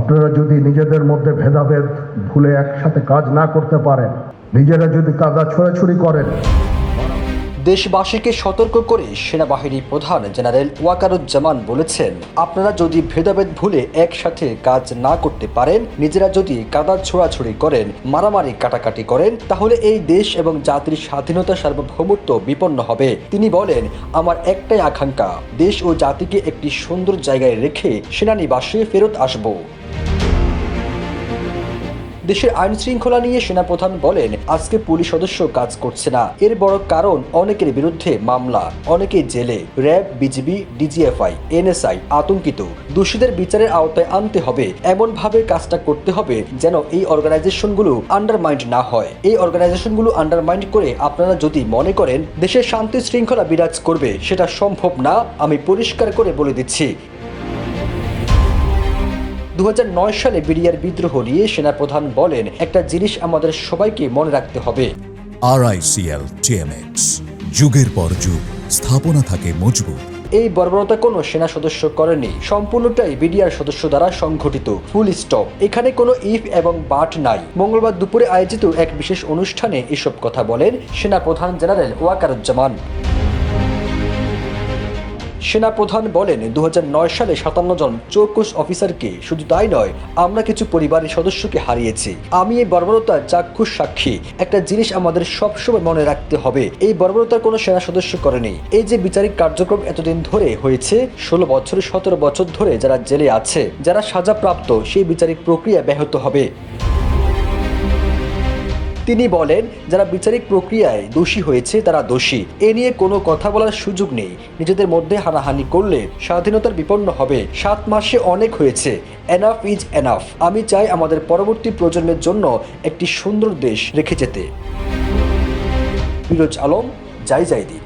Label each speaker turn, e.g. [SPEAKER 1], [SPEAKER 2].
[SPEAKER 1] আপনারা যদি নিজেদের মধ্যে ভেদাভেদ ভুলে একসাথে কাজ না করতে পারেন, নিজেরা যদি কাদা ছোড়াছুড়ি করেন।
[SPEAKER 2] দেশবাসীকে সতর্ক করে সেনাবাহিনী প্রধান জেনারেল ওয়াকারুজ্জামান বলেছেন, আপনারা যদি ভেদাভেদ ভুলে একসাথে কাজ না করতে পারেন, নিজেরা যদি কাদা ছোড়াছুড়ি করেন, মারামারি কাটাকাটি করেন, তাহলে এই দেশ এবং জাতির স্বাধীনতা সার্বভৌমত্ব বিপন্ন হবে। তিনি বলেন, আমার একটাই আকাঙ্ক্ষা, দেশ ও জাতিকে একটি সুন্দর জায়গায় রেখে সেনানিবাসে ফেরত আসব। দেশের আইন শৃঙ্খলা নিয়ে সেনাপ্রধান বলেন, আজকে পুলিশ সদস্য কাজ করছে না, এর বড় কারণ অনেকের বিরুদ্ধে মামলা, অনেকে জেলে। র্যাব, বিজিবি, ডিজিএফআই, এনএসআই আতঙ্কিত। দোষীদের বিচারের আওতায় আনতে হবে, এমনভাবে কাজটা করতে হবে যেন এই অর্গানাইজেশনগুলো আন্ডারমাইন্ড না হয়। এই অর্গানাইজেশনগুলো আন্ডারমাইন্ড করে আপনারা যদি মনে করেন দেশের শান্তি শৃঙ্খলা বিরাজ করবে, সেটা সম্ভব না, আমি পরিষ্কার করে বলে দিচ্ছি। 2009 সালে বিডিআর বিদ্রোহ নিয়ে সেনাপ্রধান বলেন, একটা জিনিস আমাদের সবাইকে মনে রাখতে হবে,
[SPEAKER 3] RICL TMX, যুগের পর যুগ স্থাপনা থাকে মজবুত।
[SPEAKER 2] এই বর্বরতা কোনো সেনা সদস্য করেনি, সম্পূর্ণটাই বিডিআর সদস্য দ্বারা সংঘটিত, ফুল স্টপ। এখানে কোনো ইফ এবং বাট নাই। মঙ্গলবার দুপুরে আয়োজিত এক বিশেষ অনুষ্ঠানে এসব কথা বলেন সেনাপ্রধান জেনারেল ওয়াকারুজ্জামান। সেনাপ্রধান বলেন, 2009 সালে 57 জন চৌকস অফিসারকে, শুধু তাই নয়, আমরা কিছু পরিবারের সদস্যকে হারিয়েছি। আমি এই বর্বরতার চাক্ষুষ সাক্ষী। একটা জিনিস আমাদের সবসময় মনে রাখতে হবে, এই বর্বরতার কোনো সেনা সদস্য করেনি। এই যে বিচারিক কার্যক্রম এতদিন ধরে হয়েছে, 16 বছর 17 বছর ধরে যারা জেলে আছে, যারা সাজাপ্রাপ্ত, সেই বিচারিক প্রক্রিয়া ব্যাহত হবে। তিনি বলেন, যারা বিচারিক প্রক্রিয়ায় দোষী হয়েছে তারা দোষী, এ নিয়ে কোনো কথা বলার সুযোগ নেই। নিজেদের মধ্যে হানাহানি করলে স্বাধীনতার বিপন্ন হবে। 7 মাসে অনেক হয়েছে, এনাফ ইজ এনাফ। আমি চাই আমাদের পরবর্তী প্রজন্মের জন্য একটি সুন্দর দেশ রেখে যেতে। ফিরোজ আলম, জাইজাইদি।